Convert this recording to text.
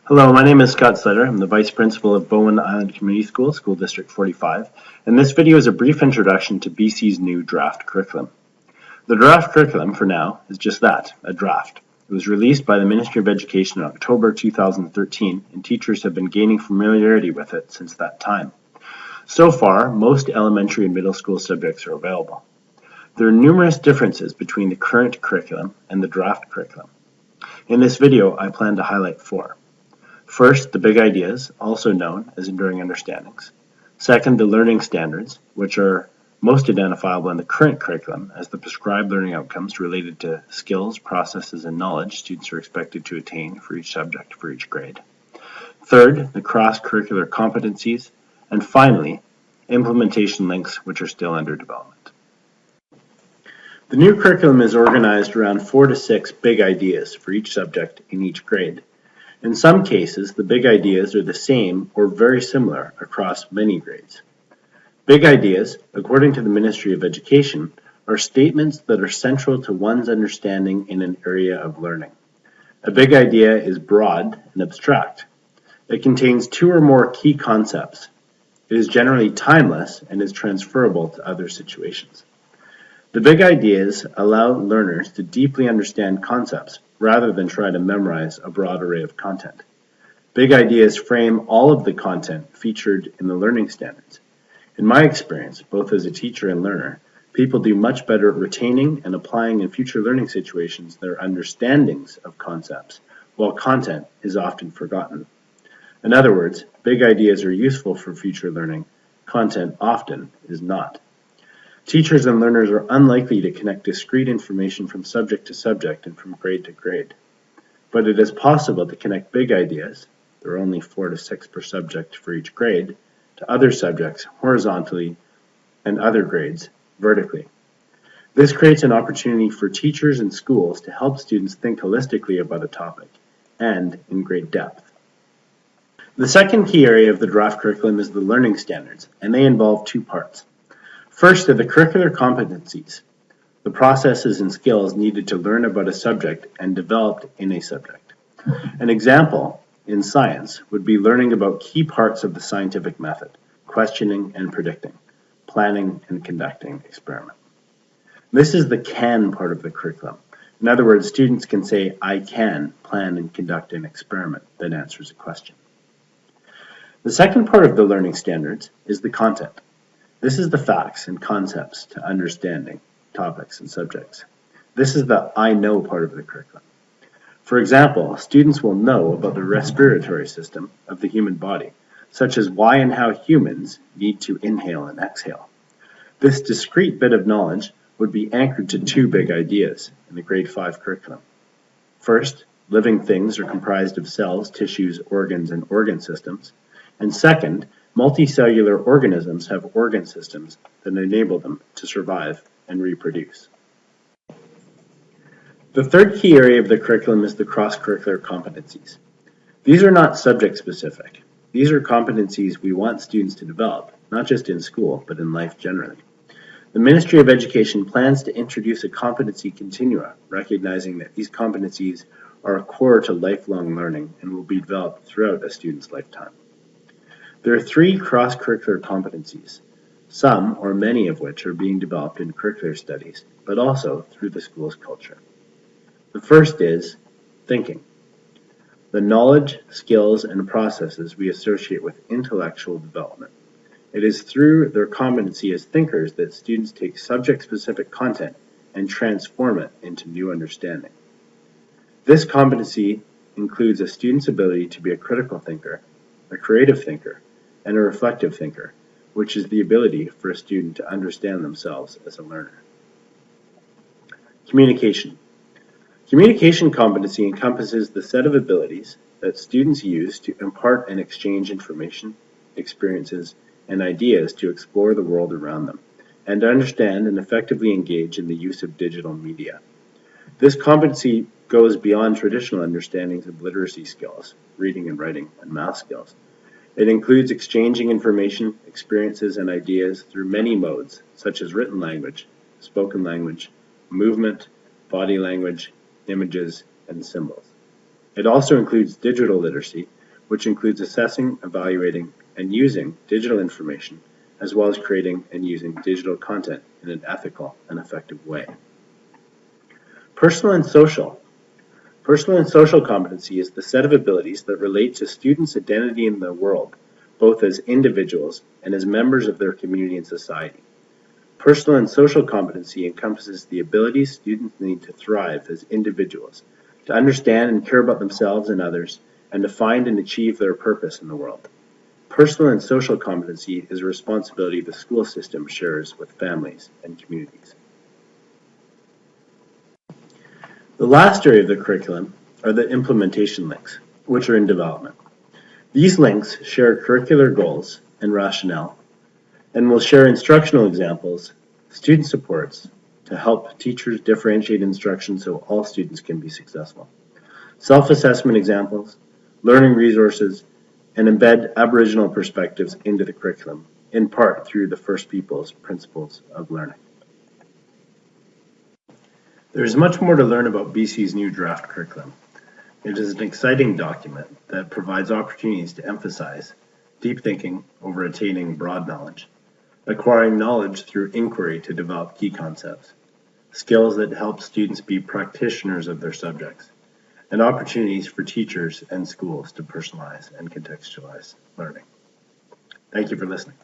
Hello, my name is Scott Slater. I'm the Vice Principal of Bowen Island Community School, School District 45, and this video is a brief introduction to BC's new draft curriculum. The draft curriculum, for now, is just that, a draft. It was released by the Ministry of Education in October 2013, and teachers have been gaining familiarity with it since that time. So far, most elementary and middle school subjects are available. There are numerous differences between the current curriculum and the draft curriculum. In this video, I plan to highlight four. First, the big ideas, also known as enduring understandings. Second, the learning standards, which are most identifiable in the current curriculum as the prescribed learning outcomes related to skills, processes, and knowledge students are expected to attain for each subject for each grade. Third, the cross-curricular competencies. And finally, implementation links, which are still under development. The new curriculum is organized around 4 to 6 big ideas for each subject in each grade. In some cases, the big ideas are the same or very similar across many grades. Big ideas, according to the Ministry of Education, are statements that are central to one's understanding in an area of learning. A big idea is broad and abstract. It contains 2 or more key concepts. It is generally timeless and is transferable to other situations. The big ideas allow learners to deeply understand concepts rather than try to memorize a broad array of content. Big ideas frame all of the content featured in the learning standards. In my experience, both as a teacher and learner, people do much better at retaining and applying in future learning situations their understandings of concepts, while content is often forgotten. In other words, big ideas are useful for future learning. Content often is not. Teachers and learners are unlikely to connect discrete information from subject to subject and from grade to grade. But it is possible to connect big ideas, there are only 4 to 6 per subject for each grade, to other subjects horizontally and other grades vertically. This creates an opportunity for teachers and schools to help students think holistically about a topic and in great depth. The second key area of the draft curriculum is the learning standards, and they involve 2 parts. First are the curricular competencies, the processes and skills needed to learn about a subject and developed in a subject. An example in science would be learning about key parts of the scientific method, questioning and predicting, planning and conducting experiment. This is the can part of the curriculum. In other words, students can say, I can plan and conduct an experiment that answers a question. The second part of the learning standards is the content. This is the facts and concepts to understanding topics and subjects. This is the I know part of the curriculum. For example, students will know about the respiratory system of the human body, such as why and how humans need to inhale and exhale. This discrete bit of knowledge would be anchored to 2 big ideas in the grade 5 curriculum. First, living things are comprised of cells, tissues, organs, and organ systems. And second, multicellular organisms have organ systems that enable them to survive and reproduce. The third key area of the curriculum is the cross-curricular competencies. These are not subject-specific. These are competencies we want students to develop, not just in school, but in life generally. The Ministry of Education plans to introduce a competency continua, recognizing that these competencies are core to lifelong learning and will be developed throughout a student's lifetime. There are 3 cross-curricular competencies, some or many of which are being developed in curricular studies, but also through the school's culture. The first is thinking. The knowledge, skills, and processes we associate with intellectual development. It is through their competency as thinkers that students take subject-specific content and transform it into new understanding. This competency includes a student's ability to be a critical thinker, a creative thinker, and a reflective thinker, which is the ability for a student to understand themselves as a learner. Communication. Communication competency encompasses the set of abilities that students use to impart and exchange information, experiences, and ideas to explore the world around them, and to understand and effectively engage in the use of digital media. This competency goes beyond traditional understandings of literacy skills, reading and writing, and math skills. It includes exchanging information, experiences, and ideas through many modes, such as written language, spoken language, movement, body language, images, and symbols. It also includes digital literacy, which includes assessing, evaluating, and using digital information, as well as creating and using digital content in an ethical and effective way. Personal and social. Personal and social competency is the set of abilities that relate to students' identity in the world, both as individuals and as members of their community and society. Personal and social competency encompasses the abilities students need to thrive as individuals, to understand and care about themselves and others, and to find and achieve their purpose in the world. Personal and social competency is a responsibility the school system shares with families and communities. The last area of the curriculum are the implementation links, which are in development. These links share curricular goals and rationale, and will share instructional examples, student supports, to help teachers differentiate instruction so all students can be successful, self-assessment examples, learning resources, and embed Aboriginal perspectives into the curriculum, in part through the First Peoples principles of learning. There is much more to learn about BC's new draft curriculum. It is an exciting document that provides opportunities to emphasize deep thinking over attaining broad knowledge, acquiring knowledge through inquiry to develop key concepts, skills that help students be practitioners of their subjects, and opportunities for teachers and schools to personalize and contextualize learning. Thank you for listening.